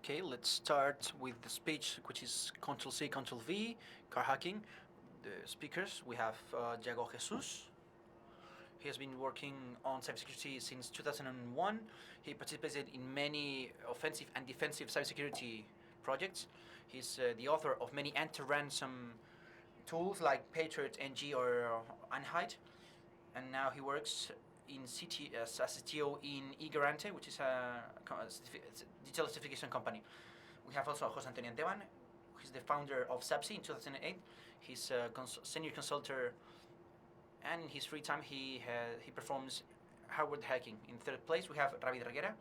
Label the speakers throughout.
Speaker 1: Okay, let's start with the speech, which is Ctrl+c, Ctrl+v, car hacking. The speakers, we have Yago Jesús. He has been working on cybersecurity since 2001. He participated in many offensive and defensive cybersecurity projects. He's the author of many anti-ransom tools like Patriot, NG, or Unhide. And now he works in as a CTO in eGarante, which is a digital certification company. We have also José Antonio Esteban, who is the founder of Subsea in 2008. He's a senior consultant, and in his free time he performs hardware hacking. In third place we have Ravid Reguera,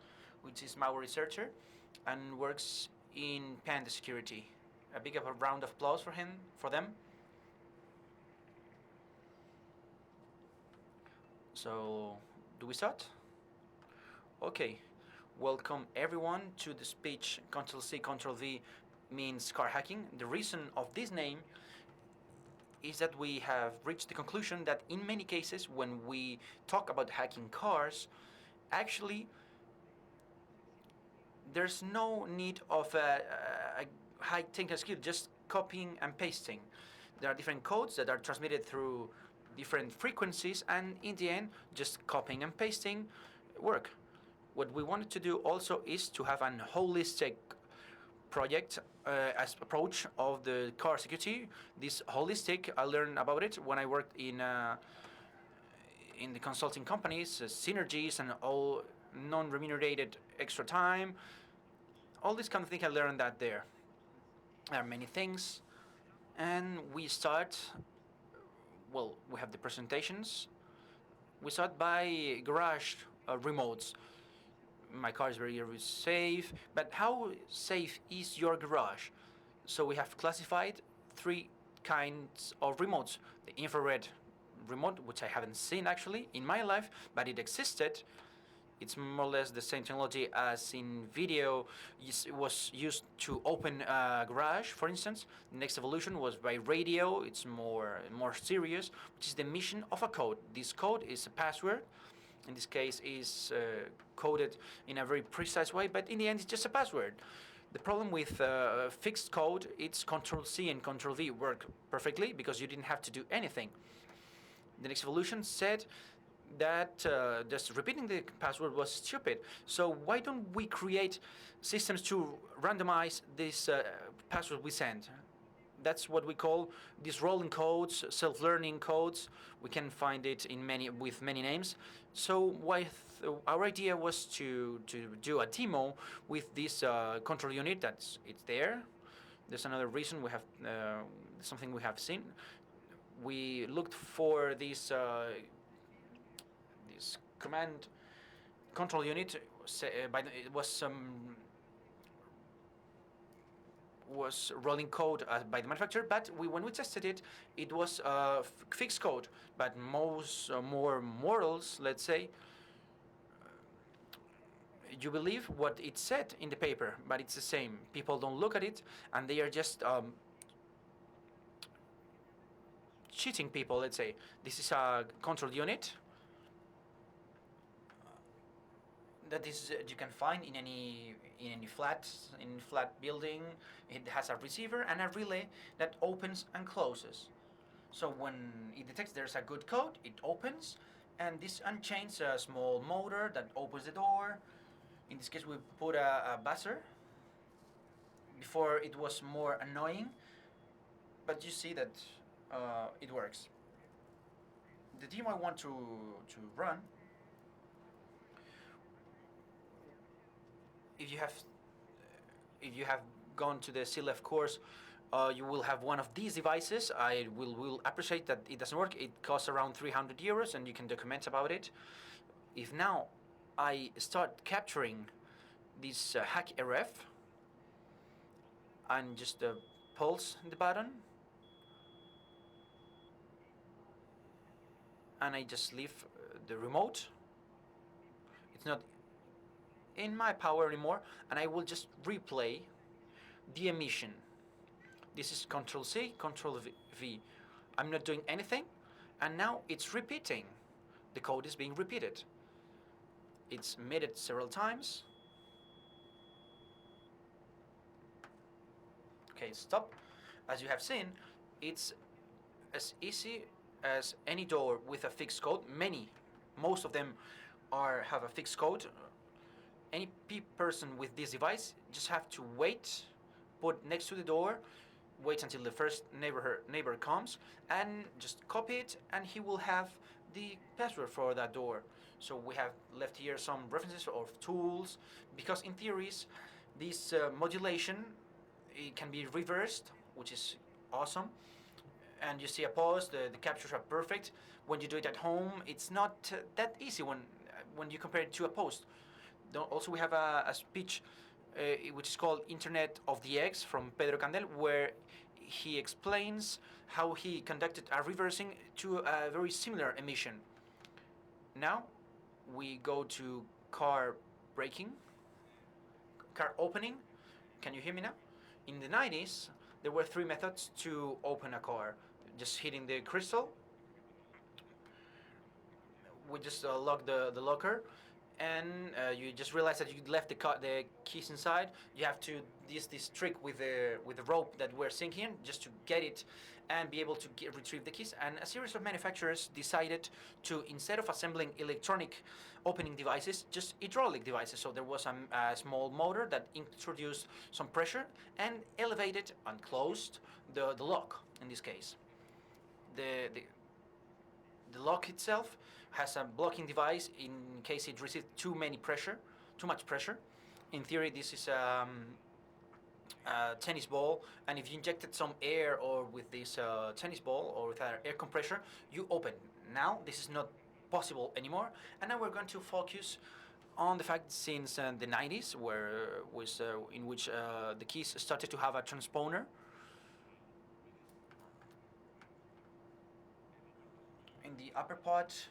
Speaker 1: which is malware researcher and works in Panda security. A big round of applause for them. So, do we start? Okay, welcome everyone to the speech Ctrl+c, Ctrl+v means car hacking. The reason of this name is that we have reached the conclusion that in many cases when we talk about hacking cars, actually there's no need of a high technical skill, just copying and pasting. There are different codes that are transmitted through different frequencies, and in the end, just copying and pasting work. What we wanted to do also is to have an holistic project as approach of the car security. This holistic, I learned about it when I worked in the consulting companies, synergies and all non-remunerated extra time. All this kind of thing I learned that there. There are many things, and we start. Well, we have the presentations. We start by garage remotes. My car is very safe, but how safe is your garage? So we have classified three kinds of remotes. The infrared remote, which I haven't seen actually in my life, but it existed. It's more or less the same technology as in video. It was used to open a garage, for instance. The next evolution was by radio. It's more serious, which is the emission of a code. This code is a password. In this case, is coded in a very precise way, but in the end, it's just a password. The problem with fixed code, it's Ctrl+c and Ctrl+v work perfectly because you didn't have to do anything. The next evolution said that just repeating the password was stupid. So why don't we create systems to randomize this password we send? That's what we call these rolling codes, self-learning codes. We can find it in with many names. So our idea was to do a demo with this control unit. It's there. There's another reason we have something we have seen. We looked for this command control unit. It was rolling code by the manufacturer, but when we tested it, it was fixed code. But more morals, let's say, you believe what it said in the paper, but it's the same. People don't look at it, and they are just cheating people. Let's say this is a control unit that is you can find in any flat building. It has a receiver and a relay that opens and closes. So when it detects there's a good code, it opens, and this unchains a small motor that opens the door. In this case, we put a buzzer. Before it was more annoying, but you see that it works. The demo I want to run. If you have gone to the CLF course, you will have one of these devices. I will appreciate that it doesn't work. It costs around 300 euros, and you can document about it. If now I start capturing this hack RF and just pulse the button, and I just leave the remote, it's not in my power anymore, and I will just replay the emission. This is Ctrl+c, Ctrl+v. I'm not doing anything, and now it's repeating. The code is being repeated. It's emitted several times, Okay, stop. As you have seen, it's as easy as any door with a fixed code. Most of them have a fixed code. Any person with this device just have to wait, put next to the door, wait until the first neighbor comes, and just copy it, and he will have the password for that door. So we have left here some references of tools, because in theories, this modulation, it can be reversed, which is awesome. And you see a pause, the captures are perfect. When you do it at home, it's not that easy when you compare it to a post. Also, we have a speech which is called Internet of the Eggs from Pedro Candel, where he explains how he conducted a reversing to a very similar emission. Now we go to car braking, car opening. Can you hear me now? In the 90s, there were 3 methods to open a car. Just hitting the crystal. We just lock the locker, and you just realize that you left the keys inside. You have to use this trick with the rope that we're seeing here, just to get it and be able to retrieve the keys. And a series of manufacturers decided to, instead of assembling electronic opening devices, just hydraulic devices. So there was a small motor that introduced some pressure and elevated and closed the lock. In this case, the lock itself has a blocking device in case it receives too much pressure. In theory, this is a tennis ball, and if you injected some air or with this tennis ball or with air compressor, you open. Now this is not possible anymore, and now we're going to focus on the fact since the 90s, in which the keys started to have a transponder. In the upper part,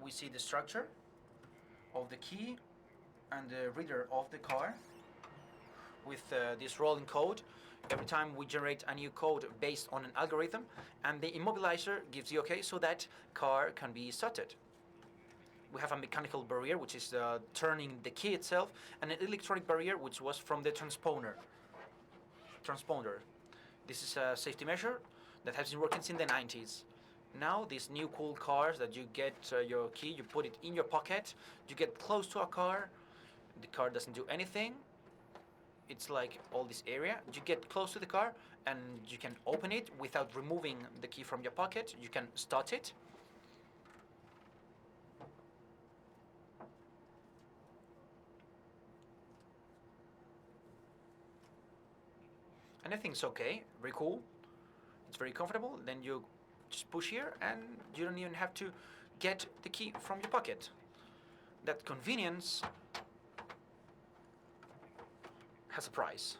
Speaker 1: we see the structure of the key and the reader of the car with this rolling code. Every time we generate a new code based on an algorithm, and the immobilizer gives the okay so that car can be started. We have a mechanical barrier, which is turning the key itself, and an electronic barrier, which was from the transponder. This is a safety measure that has been working since the 90s. Now, these new cool cars that you get your key, you put it in your pocket, you get close to a car, the car doesn't do anything. It's like all this area. You get close to the car and you can open it without removing the key from your pocket. You can start it. And everything's okay, very cool. It's very comfortable. Then you just push here and you don't even have to get the key from your pocket. That convenience has a price.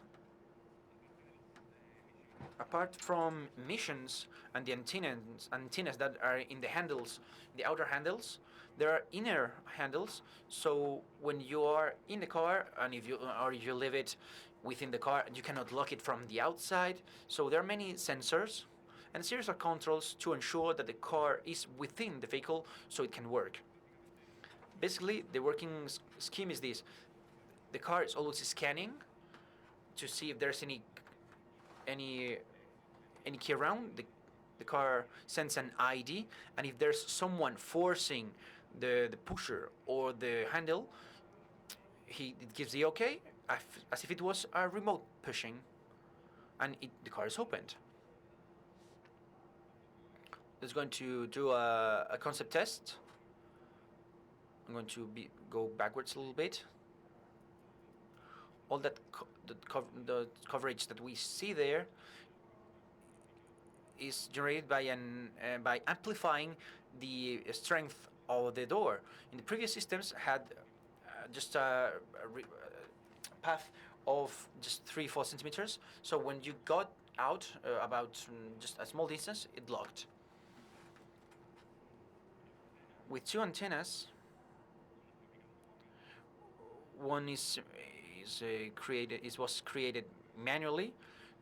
Speaker 1: Apart from emissions and the antennas that are in the handles, the outer handles, there are inner handles. So when you are in the car and if you leave it within the car, you cannot lock it from the outside. So there are many sensors and a series of controls to ensure that the car is within the vehicle so it can work. Basically, the working scheme is this. The car is always scanning to see if there's any key around. The car sends an ID, and if there's someone forcing the pusher or the handle, it gives the okay, as if it was a remote pushing, and the car is opened. It's going to do a concept test. I'm going to go backwards a little bit. All that the coverage that we see there is generated by amplifying the strength of the door. In the previous systems had just a path of just 3-4 centimeters. So when you got out about just a small distance, it locked. With 2 antennas, one was created manually,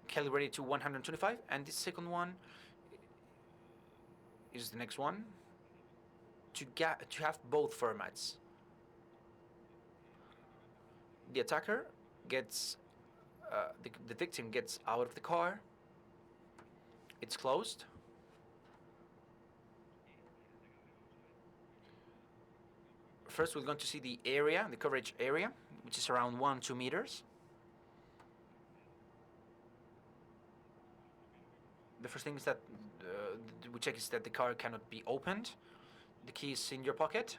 Speaker 1: calibrated to 125, and the second one is the next one to have both formats. The attacker gets the victim gets out of the car. It's closed. First, we're going to see the area, the coverage area, which is around 1-2 meters. The first thing is that we check is that the car cannot be opened. The key is in your pocket.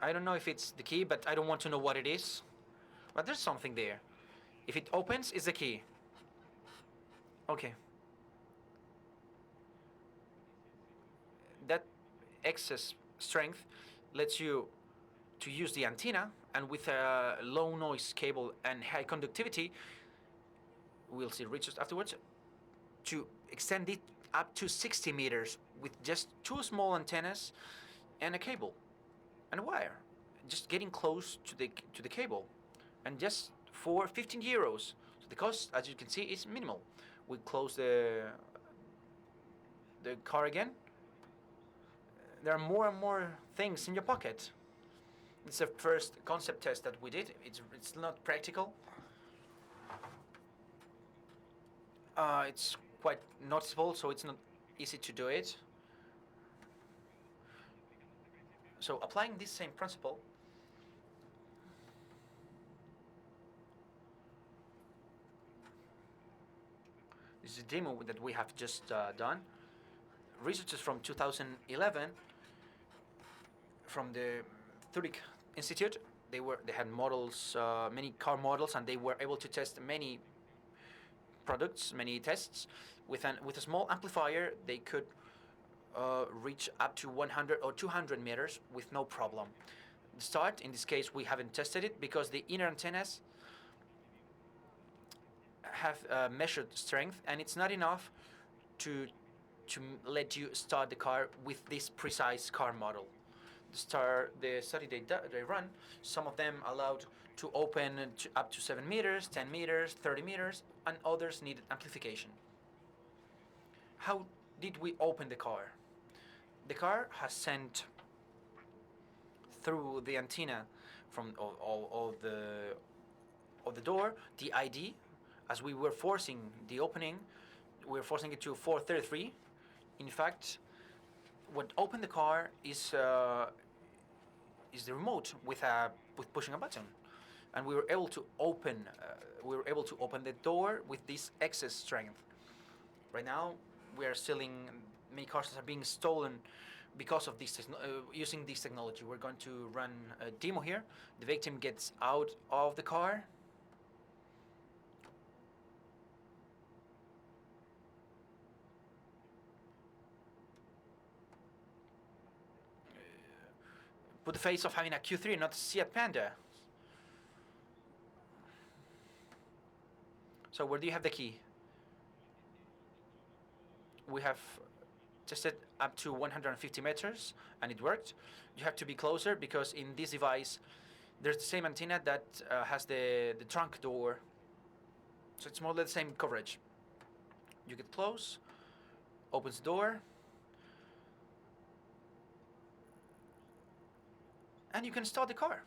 Speaker 1: I don't know if it's the key, but I don't want to know what it is. But there's something there. If it opens, it's the key. Okay. That excess strength lets you to use the antenna, and with a low noise cable and high conductivity, we'll see Richard afterwards, to extend it up to 60 meters with just 2 small antennas and a cable and a wire. Just getting close to the cable, and just for 15 euros. So the cost, as you can see, is minimal. We close the car again. There are more and more things in your pocket. It's the first concept test that we did. It's not practical. It's quite noticeable, so it's not easy to do it. So applying this same principle, this is a demo that we have just done. Researchers from 2011 from the Zurich Institute, they had models, many car models, and they were able to test many products, many tests. With a small amplifier, they could reach up to 100 or 200 meters with no problem. The start, in this case, we haven't tested it because the inner antennas have measured strength, and it's not enough to let you start the car with this precise car model. The study they run, some of them allowed to open up to 7 meters, 10 meters, 30 meters, and others needed amplification. How did we open the car? The car has sent through the antenna from of the door the ID. As we were forcing the opening, we were forcing it to 433. In fact, what opened the car is the remote with pushing a button, and we were able to open the door with this excess strength. Right now, we are selling many cars that are being stolen because of this using this technology. We're going to run a demo here. The victim gets out of the car. Put the face of having a Q3 and not a Seat Panda. So where do you have the key? We have tested up to 150 meters and it worked. You have to be closer because in this device there's the same antenna that has the trunk door. So it's more or less the same coverage. You get close, opens the door, and you can start the car.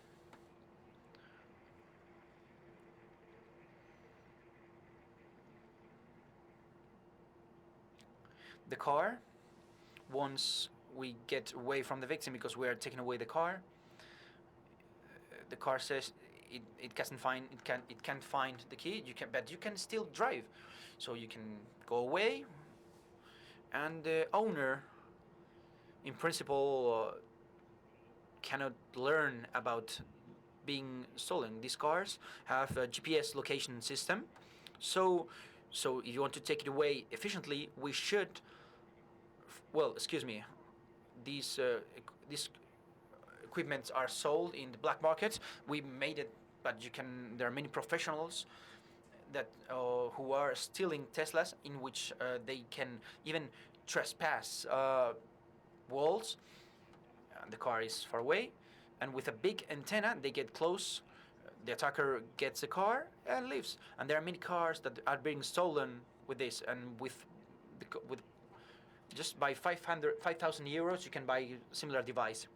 Speaker 1: The car, once we get away from the victim because we are taking away the car says it can't find the key. But you can still drive, so you can go away. And the owner, in principle, cannot learn about being stolen. These cars have a GPS location system, so if you want to take it away efficiently, we should. These equipments are sold in the black market. We made it, but there are many professionals that who are stealing Teslas, in which they can even trespass walls. The car is far away, and with a big antenna, they get close. The attacker gets the car and leaves. And there are many cars that are being stolen with this, and with just by 5,000 euros, you can buy a similar device.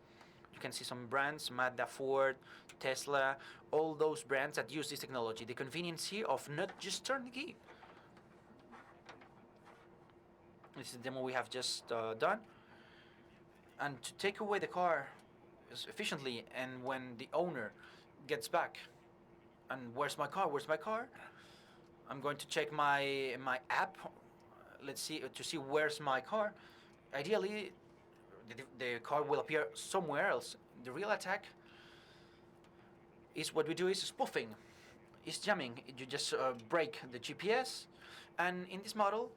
Speaker 1: You can see some brands: Mazda, Ford, Tesla, all those brands that use this technology. The convenience here of not just turning the key. This is the demo we have just done. And to take away the car efficiently, and when the owner gets back, and where's my car? Where's my car? I'm going to check my app. Let's see to see where's my car. Ideally, the car will appear somewhere else. The real attack is what we do is spoofing. It's jamming. You just break the GPS, and in this model,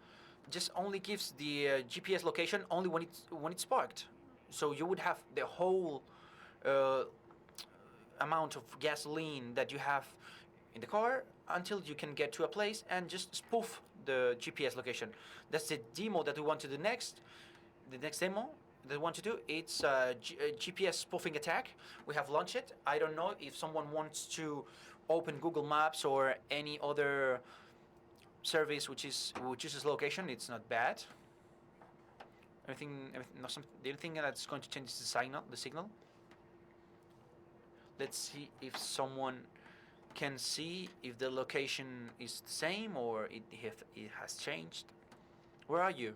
Speaker 1: just only gives the GPS location only when it's parked. So you would have the whole amount of gasoline that you have in the car until you can get to a place and just spoof the GPS location. That's the demo that we want to do next. The next demo that we want to do, it's GPS spoofing attack. We have launched it. I don't know if someone wants to open Google Maps or any other service which uses location. It's not bad. The only thing that's going to change is the signal. Let's see if someone can see if the location is the same or it has changed. Where are you?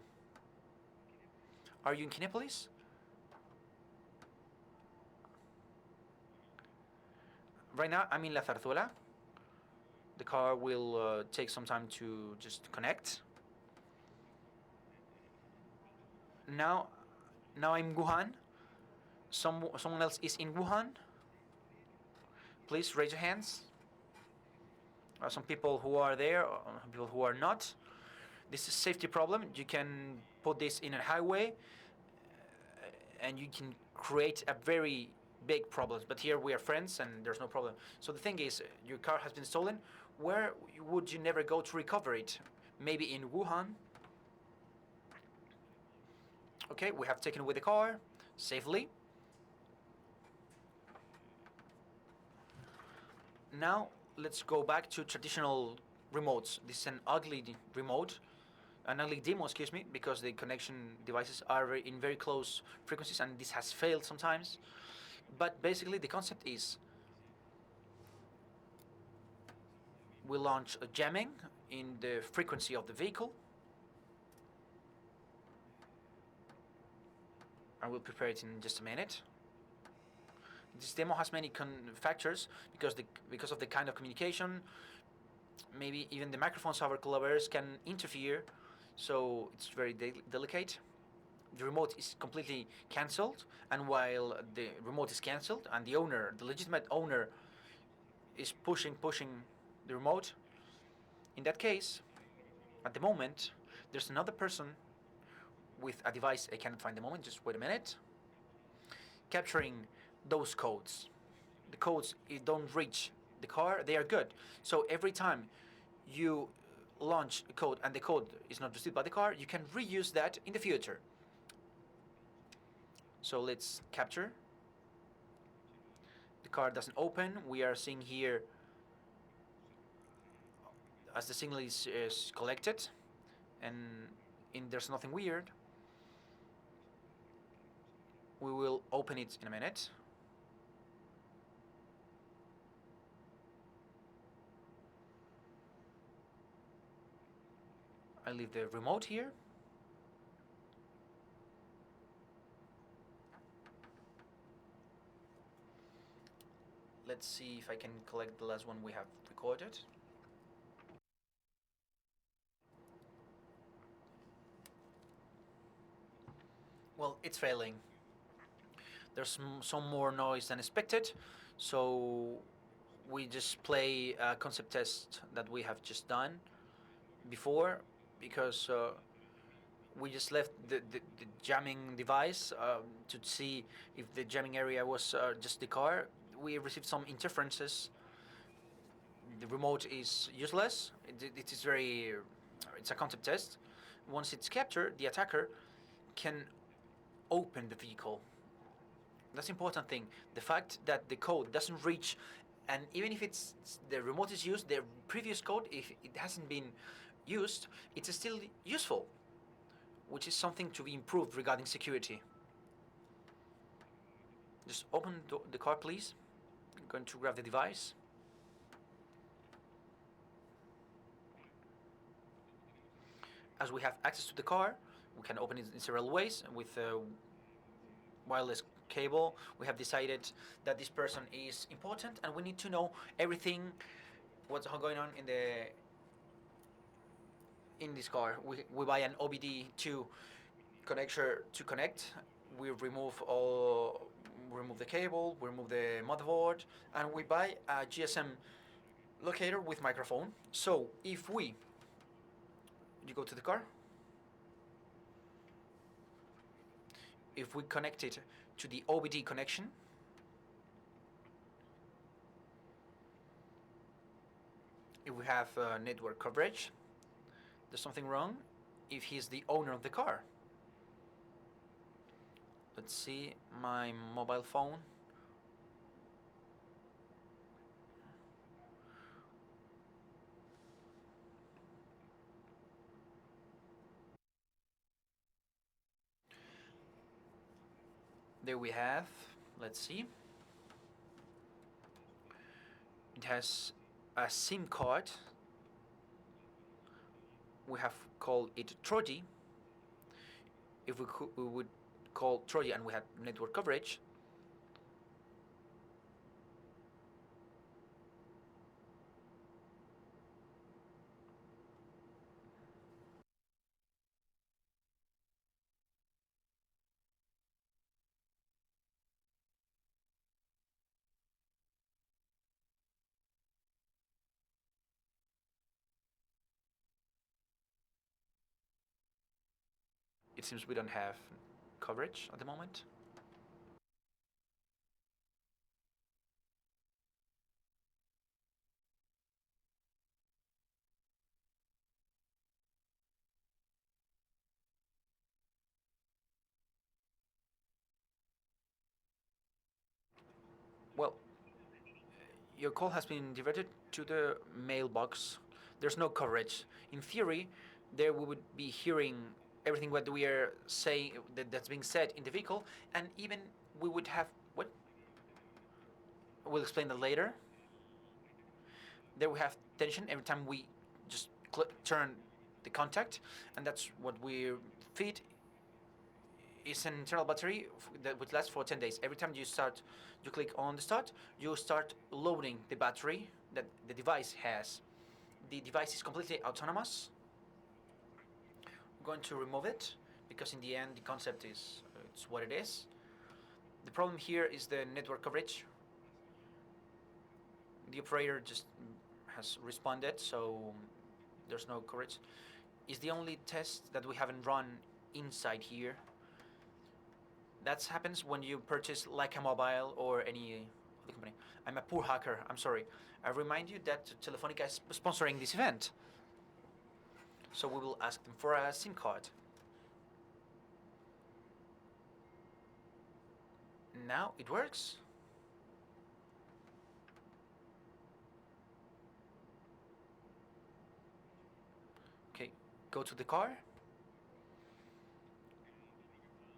Speaker 1: Are you in Kinepolis? Right now I'm in La Zarzuela. The car will take some time to just connect. Now I'm in Wuhan. Someone else is in Wuhan. Please raise your hands. There are some people who are there, or people who are not. This is a safety problem. You can put this in a highway, and you can create a very big problem. But here we are friends, and there's no problem. So the thing is, your car has been stolen. Where would you never go to recover it? Maybe in Wuhan. Okay, we have taken away the car safely. Now let's go back to traditional remotes. This is an ugly remote, an ugly demo, excuse me, because the connection devices are in very close frequencies, and this has failed sometimes. But basically the concept is we launch a jamming in the frequency of the vehicle. I will prepare it in just a minute. This demo has many factors because of the kind of communication. Maybe even the microphones of our collaborators can interfere, so it's very delicate. The remote is completely cancelled, and while the remote is cancelled and the owner, the legitimate owner, is pushing the remote, in that case, at the moment, there's another person with a device, I cannot find the moment, just wait a minute, capturing those codes. The codes, don't reach the car, they are good. So every time you launch a code and the code is not received by the car, you can reuse that in the future. So let's capture. The car doesn't open. We are seeing here as the signal is collected, and there's nothing weird. We will open it in a minute. I leave the remote here. Let's see if I can collect the last one we have recorded. Well, it's failing. There's some more noise than expected, so we just play a concept test that we have just done before, because we just left the jamming device to see if the jamming area was just the car. We received some interferences. The remote is useless. It is it's a concept test. Once it's captured, the attacker can open the vehicle. That's the important thing. The fact that the code doesn't reach, and even if the remote is used, the previous code, if it hasn't been used, it's still useful, which is something to be improved regarding security. Just open the car, please. going to grab the device. As we have access to the car, we can open it in several ways. With a wireless cable, we have decided that this person is important and we need to know everything what's going on in this car. We buy an OBD2 connector to connect. We remove the cable, we remove the motherboard, and we buy a GSM locator with microphone. So if you go to the car, if we connect it to the OBD connection, if we have network coverage, there's something wrong if he's the owner of the car. Let's see my mobile phone. There we have, let's see. It has a SIM card. We have called it Troji. If we would call Troji and we have network coverage, it seems we don't have coverage at the moment. Well, your call has been diverted to the mailbox. There's no coverage. In theory, there we would be hearing everything what we are saying that's being said in the vehicle, and even we would have what? We'll explain that later. There we have tension every time we just turn the contact, and that's what we feed. Is an internal battery that would last for 10 days. Every time you click on the start, you start loading the battery that the device has. The device is completely autonomous. I'm going to remove it because in the end the concept is it's what it is. The problem here is the network coverage. The operator just has responded, so there's no coverage. It's the only test that we haven't run inside here. That happens when you purchase like a mobile or any other company. I'm a poor hacker, I'm sorry. I remind you that Telefonica is sponsoring this event. So we will ask them for a SIM card. Now it works. Okay, go to the car.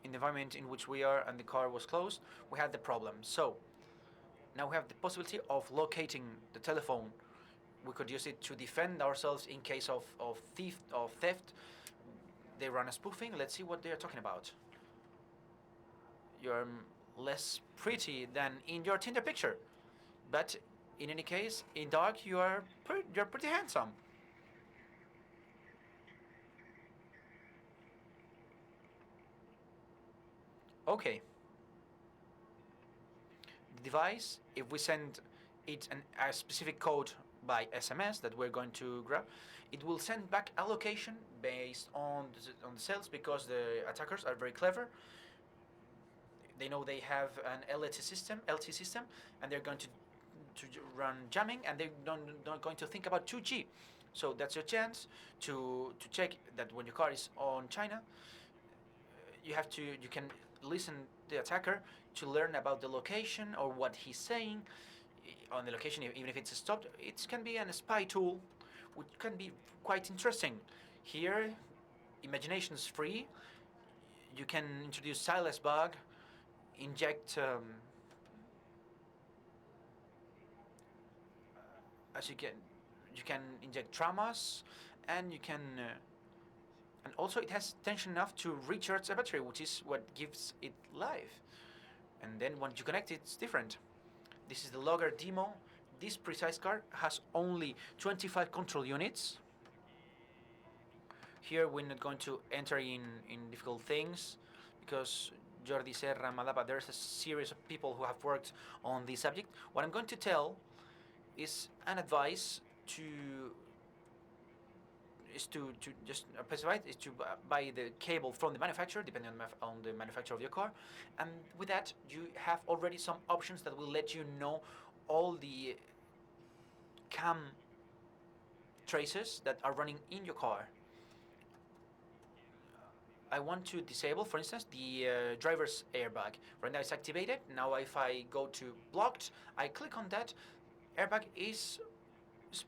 Speaker 1: In the environment in which we are and the car was closed, we had the problem. So now we have the possibility of locating the telephone. We could use it to defend ourselves in case of theft. They run a spoofing. Let's see what they are talking about. You're less pretty than in your Tinder picture, but in any case, in dark you're pretty handsome. Okay. The device, if we send it a specific code by SMS that we're going to grab, it will send back a location based on the cells, because the attackers are very clever. They know they have an LT system, and they're going to run jamming, and they're not going to think about 2G. So that's your chance to check that when your car is on China, you can listen the attacker to learn about the location or what he's saying on the location. Even if it's stopped, it can be a spy tool, which can be quite interesting. Here, imagination is free. You can introduce Silas bug, inject as you can inject traumas, and you can and also it has tension enough to recharge a battery, which is what gives it life. And then once you connect it, it's different. This is the logger demo. This precise car has only 25 control units. Here we're not going to enter in difficult things because Jordi Serra, Malapa, there's a series of people who have worked on this subject. What I'm going to tell is an advice to just specify is to buy the cable from the manufacturer, depending on the manufacturer of your car, and with that you have already some options that will let you know all the cam traces that are running in your car. I want to disable, for instance, the driver's airbag. Right now it's activated. Now if I go to blocked, I click on that, airbag is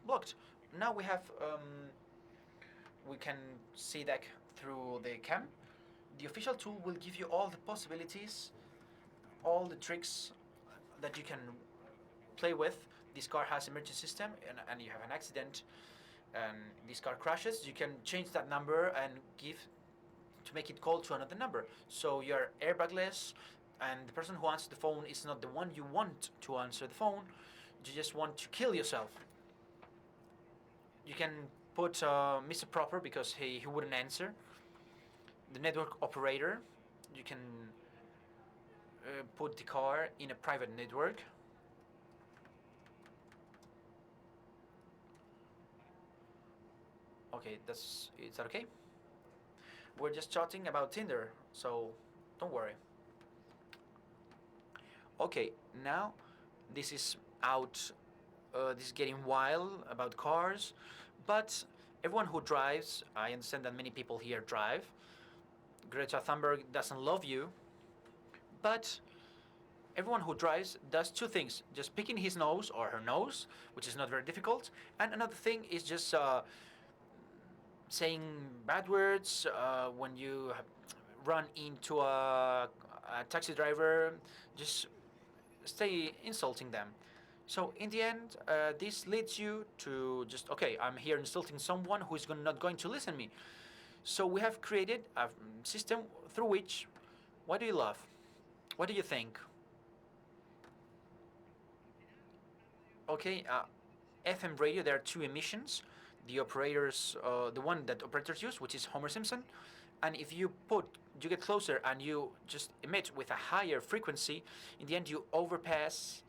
Speaker 1: blocked. Now we have we can see that through the cam. The official tool will give you all the possibilities, all the tricks that you can play with. This car has emergency system, and you have an accident, and this car crashes. You can change that number and to make it call to another number. So you're airbagless, and the person who answers the phone is not the one you want to answer the phone. You just want to kill yourself. You can put Mr. Proper because he wouldn't answer. The network operator, you can put the car in a private network. Okay, is that okay? We're just chatting about Tinder, so don't worry. Okay, now this is out. This is getting wild about cars, but everyone who drives, I understand that many people here drive. Greta Thunberg doesn't love you, but everyone who drives does two things: just picking his nose or her nose, which is not very difficult, and another thing is just saying bad words when you run into a taxi driver. Just stay insulting them. So in the end, this leads you to just, okay, I'm here insulting someone who is not going to listen to me. So we have created a system through which, what do you love? What do you think? Okay, FM radio, there are two emissions. The operators, the one that operators use, which is Homer Simpson, and if you get closer and you just emit with a higher frequency, in the end you overpass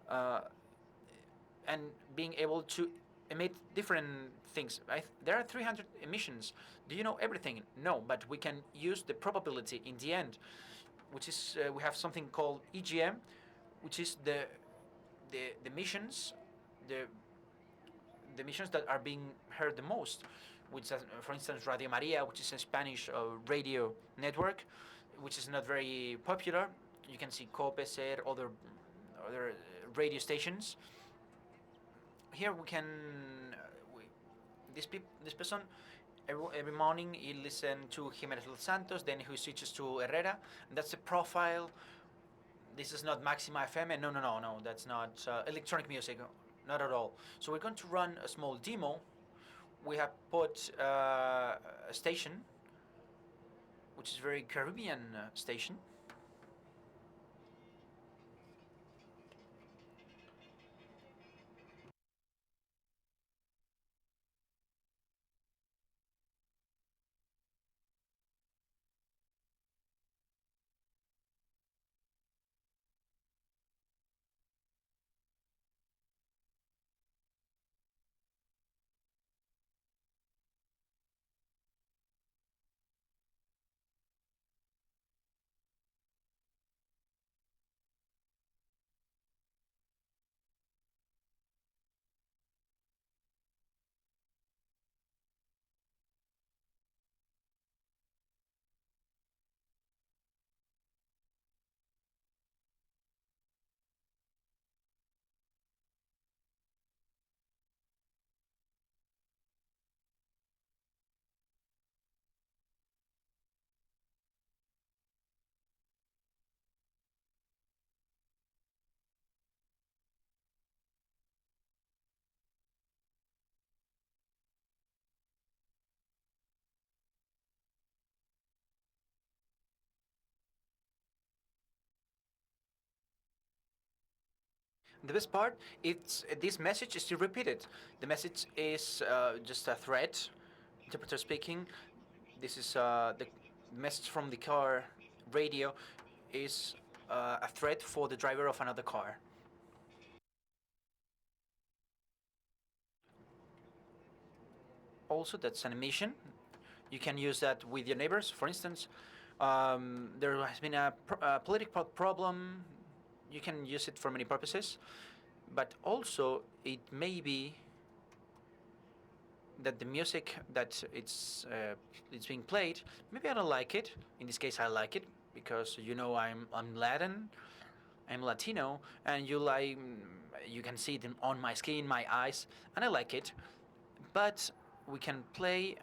Speaker 1: and being able to emit different things. There are 300 emissions. Do you know everything? No, but we can use the probability in the end, which is we have something called EGM, which is the emissions, the emissions that are being heard the most, which is, for instance, Radio Maria, which is a Spanish radio network, which is not very popular. You can see Cope, Ser, other radio stations. Here we can, this person, every morning he listens to Jimenez Los Santos, then he switches to Herrera, and that's a profile. This is not Maxima FM, no, that's not electronic music, not at all. So we're going to run a small demo. We have put a station, which is a very Caribbean station. The best part, it's this message is still repeated. The message is just a thread, interpreter speaking. This is the message from the car radio is a threat for the driver of another car. Also, that's an emission. You can use that with your neighbors. For instance, there has been a political problem. You can use it for many purposes, but also it may be that the music that it's being played, maybe I don't like it. In this case, I like it because I'm Latin, I'm Latino, and you can see it on my skin, my eyes, and I like it. But we can play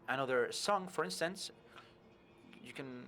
Speaker 1: another song, for instance. You can.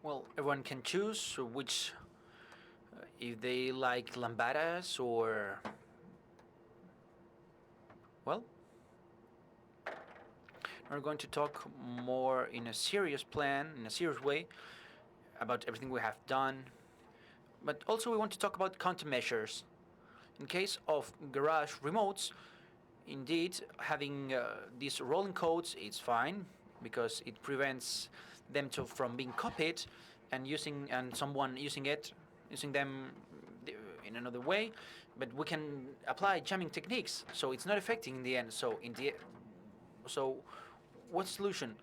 Speaker 1: Well, everyone can choose which, if they like lambadas or, well, we're going to talk more in a serious plan, in a serious way, about everything we have done. But also we want to talk about countermeasures. In case of garage remotes, indeed, having these rolling codes is fine because it prevents them from being copied and someone using them in another way. But we can apply jamming techniques, so it's not affecting in the end. So what's the solution?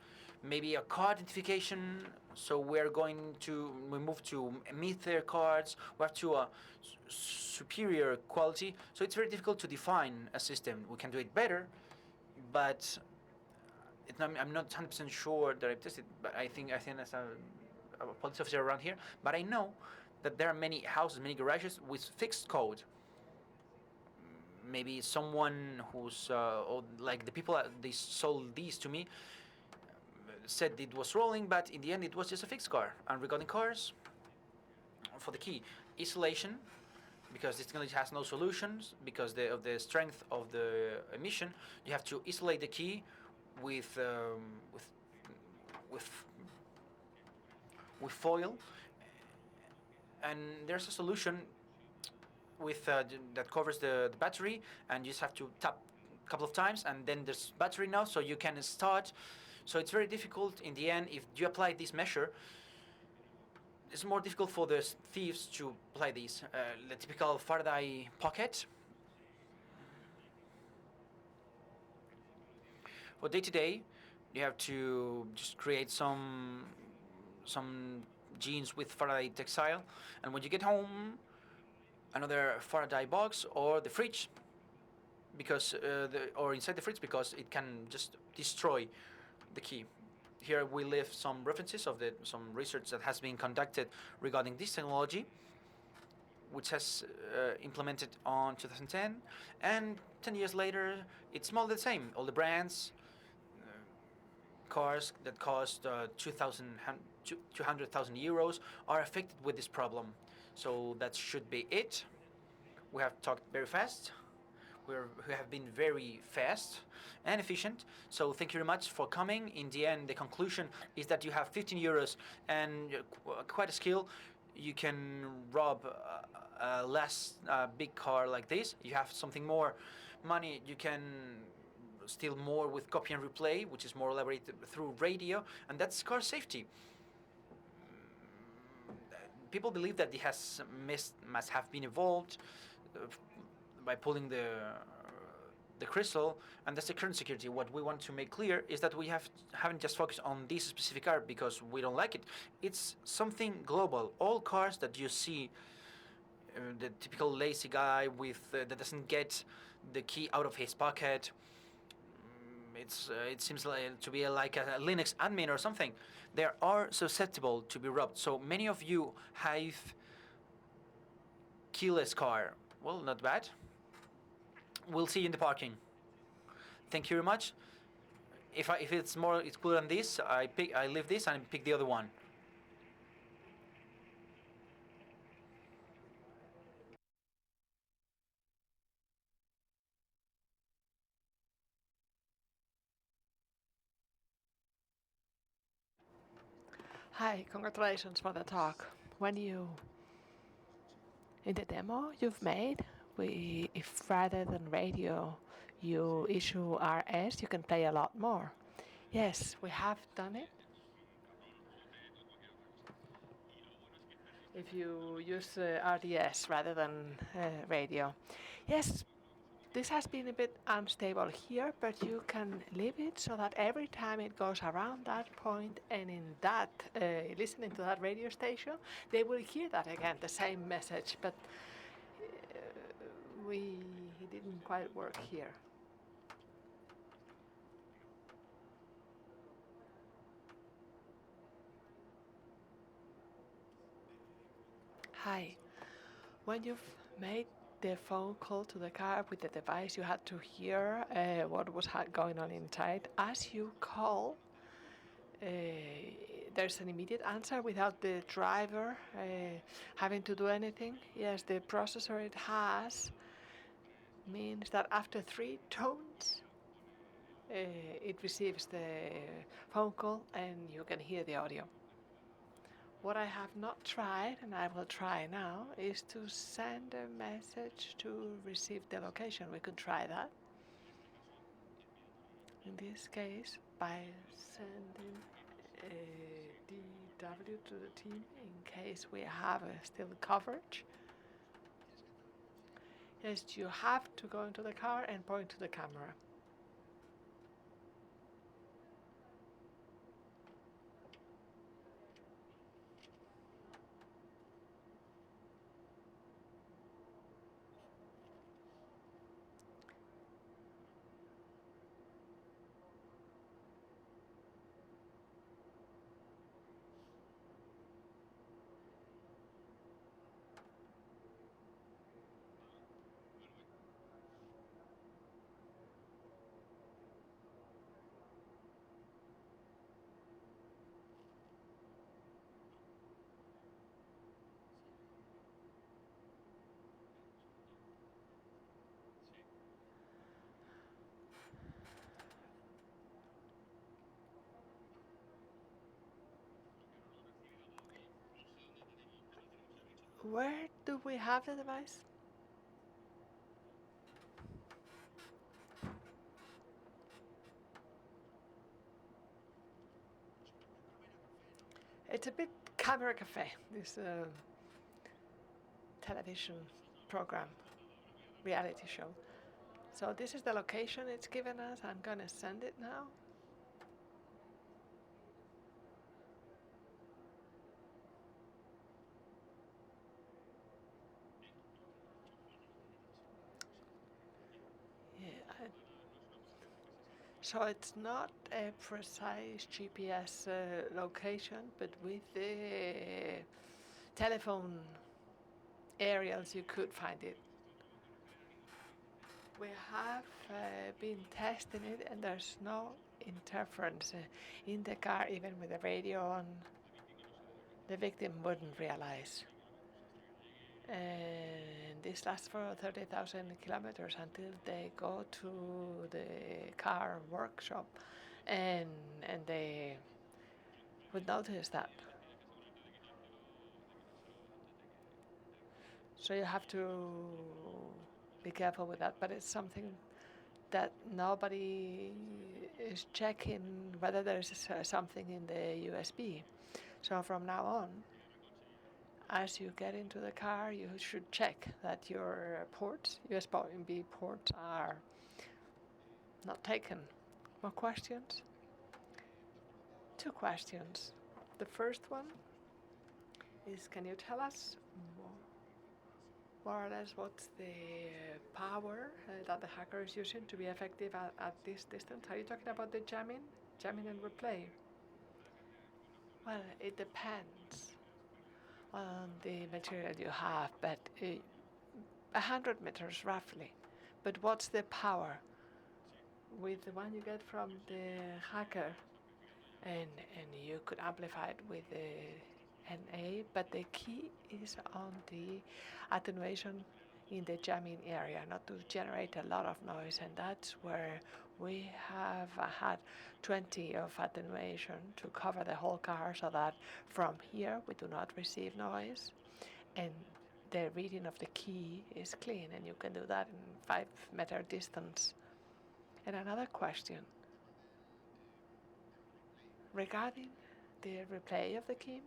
Speaker 1: Maybe a card identification. So we move to meter cards. We have to superior quality. So it's very difficult to define a system. We can do it better, but I'm not 100% sure that I've tested. But I think as a police officer around here. But I know that there are many houses, many garages with fixed code. Maybe someone who's or like the people they sold these to me said it was rolling, but in the end it was just a fixed car. And regarding cars, for the key, isolation, because this technology has no solutions because of the strength of the emission, you have to isolate the key with foil, and there's a solution with that covers the battery, and you just have to tap a couple of times, and then there's battery now, so you can start. So it's very difficult in the end if you apply this measure. It's more difficult for the thieves to apply these. The typical Faraday pocket. For day to day, you have to just create some jeans with Faraday textile, and when you get home, another Faraday box or the fridge, because or inside the fridge, because it can just destroy the key. Here we leave some references of some research that has been conducted regarding this technology, which has implemented on 2010, and 10 years later, it's more the same. All the brands, cars that cost 200,000 euros are affected with this problem. So that should be it. We have talked very fast. We have been very fast and efficient. So thank you very much for coming. In the end, the conclusion is that you have 15 euros and quite a skill. You can rob a less big car like this. You have something more money. You can steal more with copy and replay, which is more elaborated through radio, and that's car safety. people believe that it has must have been evolved by pulling the crystal, and that's the current security. What we want to make clear is that we haven't just focused on this specific car because we don't like it. It's something global. All cars that you see, the typical lazy guy with that doesn't get the key out of his pocket. It seems like to be like a Linux admin or something. They are susceptible to be robbed. So many of you have keyless car. Well, not bad. We'll see you in the parking. Thank you very much. If it's cooler than this, I leave this and pick the other one.
Speaker 2: Hi, congratulations for the talk. In the demo you've made, if rather than radio you issue RS, you can play a lot more. Yes, we have done it. If you use RDS rather than radio. Yes, this has been a bit unstable here, but you can leave it so that every time it goes around that point and in that, listening to that radio station, they will hear that again, the same message, but it didn't quite work here. Hi, when you've made the phone call to the car with the device, you had to hear what was going on inside. As you call, there's an immediate answer without the driver having to do anything. Yes, the processor it has means that after 3 tones, it receives the phone call and you can hear the audio. What I have not tried, and I will try now, is to send a message to receive the location. We could try that. In this case, by sending a DW to the team in case we have still coverage. Yes, you have to go into the car and point to the camera. Where do we have the device? It's a bit camera cafe, this television program, reality show. So this is the location it's given us. I'm gonna send it now. So it's not a precise GPS location, but with the telephone aerials you could find it. We have been testing it and there's no interference in the car, even with the radio on. The victim wouldn't realize. And this lasts for 30,000 kilometers until they go to the car workshop and they would notice that. So you have to be careful with that, but it's something that nobody is checking whether there's something in the USB. So from now on, as you get into the car, you should check that your ports, USB ports, are not taken. More questions? 2 questions. The first one is, can you tell us more or less what's the power that the hacker is using to be effective at this distance? Are you talking about the jamming and replay? Well, it depends on the material you have, but 100 meters roughly. But what's the power? With the one you get from the hacker, and you could amplify it with the NA, but the key is on the attenuation in the jamming area, not to generate a lot of noise, and that's where we have had 20 of attenuation to cover the whole car, so that from here we do not receive noise, and the reading of the key is clean, and you can do that in 5-meter distance. And another question regarding the replay of the key.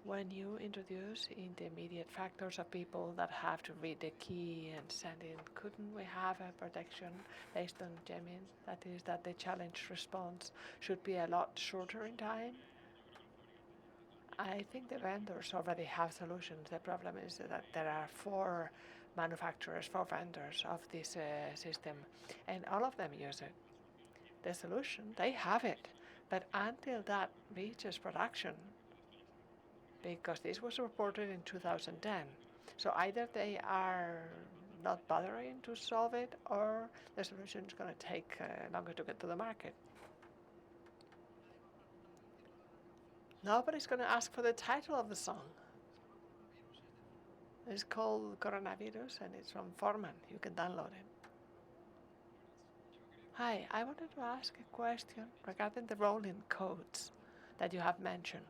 Speaker 2: When you introduce intermediate factors of people that have to read the key and send in, couldn't we have a protection based on jamming? That is, that the challenge response should be a lot shorter in time? I think the vendors already have solutions. The problem is that there are 4 manufacturers, 4 vendors of this system, and all of them use it. The solution, they have it, but until that reaches production, because this was reported in 2010, so either they are not bothering to solve it, or the solution is going to take longer to get to the market. Nobody's going to ask for the title of the song. It's called Coronavirus, and it's from Foreman. You can download it. Hi, I wanted to ask a question regarding the rolling codes that you have mentioned.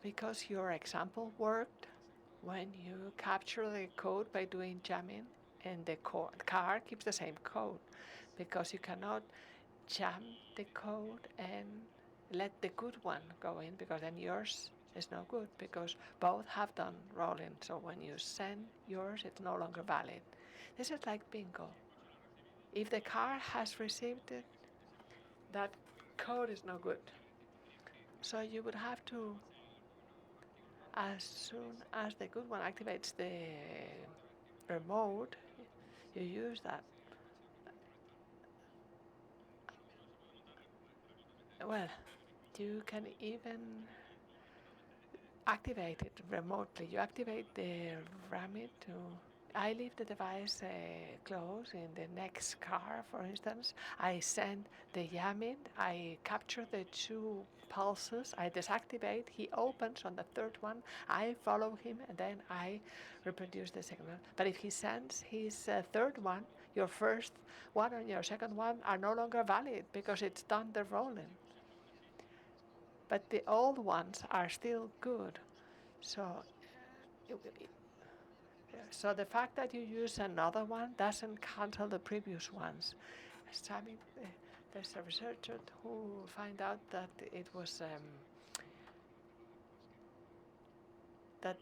Speaker 2: Because your example worked when you capture the code by doing jamming, and the car keeps the same code, because you cannot jam the code and let the good one go in, because then yours is no good, because both have done rolling. So when you send yours, it's no longer valid. This is like bingo. If the car has received it, that code is no good. So you would have to, as soon as the good one activates the remote, you use that. Well, you can even activate it remotely. You activate the rammet to... I leave the device closed in the next car, for instance. I send the yamming, I capture the 2 pulses, I deactivate, he opens on the 3rd one, I follow him, and then I reproduce the signal. But if he sends his 3rd one, your first one and your 2nd one are no longer valid, because it's done the rolling. But the old ones are still good. So the fact that you use another one doesn't cancel the previous ones. There's a researcher who found out that it was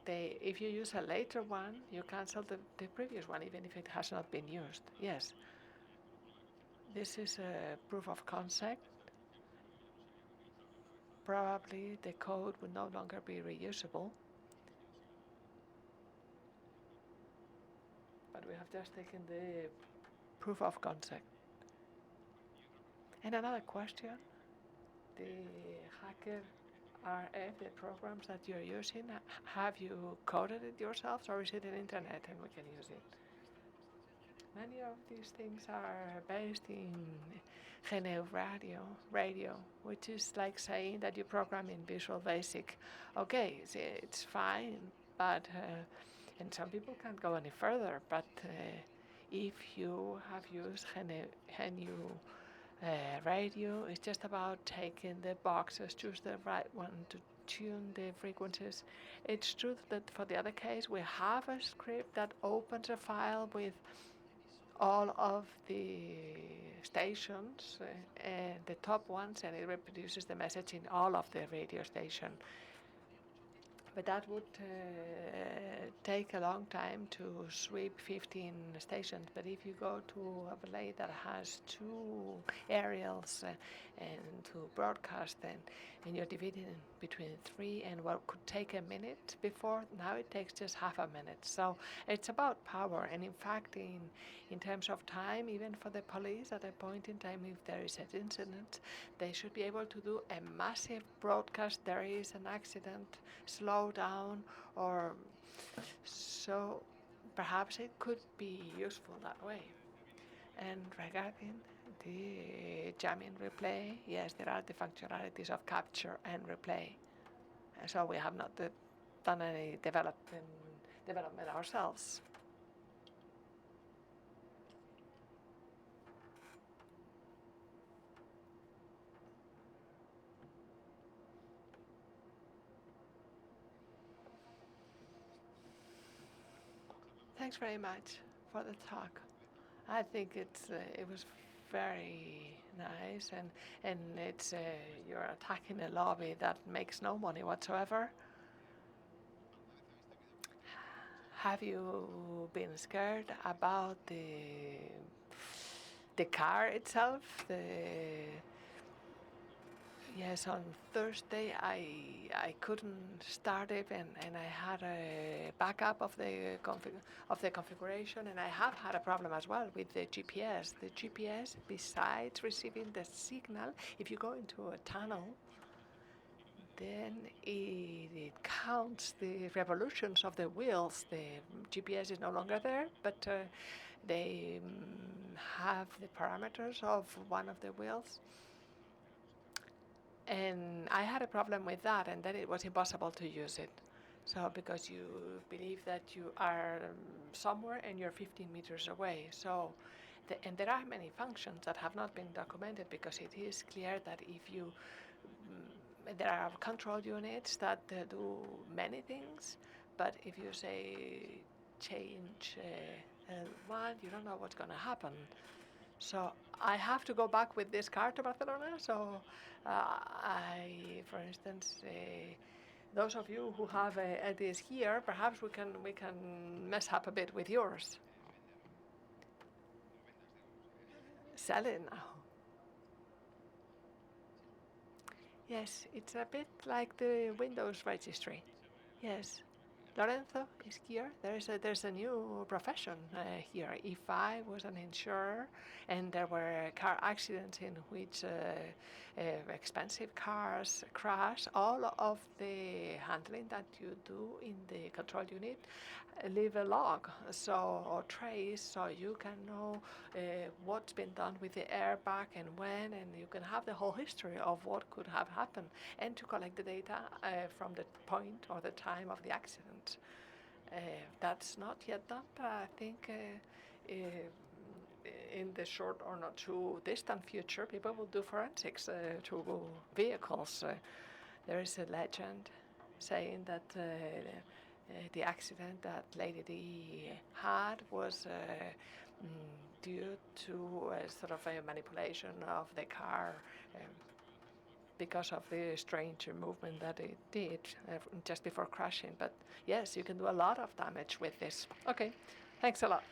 Speaker 2: if you use a later one, you cancel the previous one, even if it has not been used. Yes, this is a proof of concept. Probably the code would no longer be reusable. But we have just taken the proof of concept. And another question, the hacker RF, the programs that you're using, have you coded it yourselves, or is it in internet and we can use it? Many of these things are based in GNU radio, which is like saying that you program in Visual Basic. Okay, it's fine, but and some people can't go any further, but if you have used GNU radio, it's just about taking the boxes, choose the right one to tune the frequencies. It's true that for the other case, we have a script that opens a file with all of the stations, the top ones, and it reproduces the message in all of the radio station. But that would take a long time to sweep 15 stations. But if you go to a blade that has 2 aerials and to broadcast, and you're dividing between 3 and what could take a minute before, now it takes just half a minute. So it's about power. And in fact, in terms of time, even for the police, at a point in time, if there is an incident, they should be able to do a massive broadcast. There is an accident, slow down, or so perhaps it could be useful that way. And regarding the jamming replay, yes, there are the functionalities of capture and replay. And so we have not done any development ourselves. Thanks very much for the talk. I think it was very nice, and it's you're attacking a lobby that makes no money whatsoever. Have you been scared about the car itself? Yes, on Thursday I couldn't start it, and I had a backup of the configuration, and I have had a problem as well with the GPS. The GPS, besides receiving the signal, if you go into a tunnel, then it counts the revolutions of the wheels. The GPS is no longer there, but they have the parameters of one of the wheels. And I had a problem with that, and then it was impossible to use it. So because you believe that you are somewhere and you're 15 meters away. So, and there are many functions that have not been documented, because it is clear that if you, there are control units that do many things, but if you say change one, you don't know what's going to happen. So I have to go back with this car to Barcelona. So for instance, those of you who have ideas here, perhaps we can mess up a bit with yours. Sell it now. Yes, it's a bit like the Windows registry. Yes. Lorenzo is here. There's a new profession here. If I was an insurer and there were car accidents in which expensive cars crash, all of the handling that you do in the control unit leave a log, or trace, so you can know what's been done with the airbag and when, and you can have the whole history of what could have happened, and to collect the data from the point or the time of the accident. That's not yet done, but I think in the short or not too distant future, people will do forensics to vehicles. There is a legend saying that the accident that Lady D had was due to a sort of a manipulation of the car because of the strange movement that it did just before crashing. But yes, you can do a lot of damage with this. Okay, thanks a lot.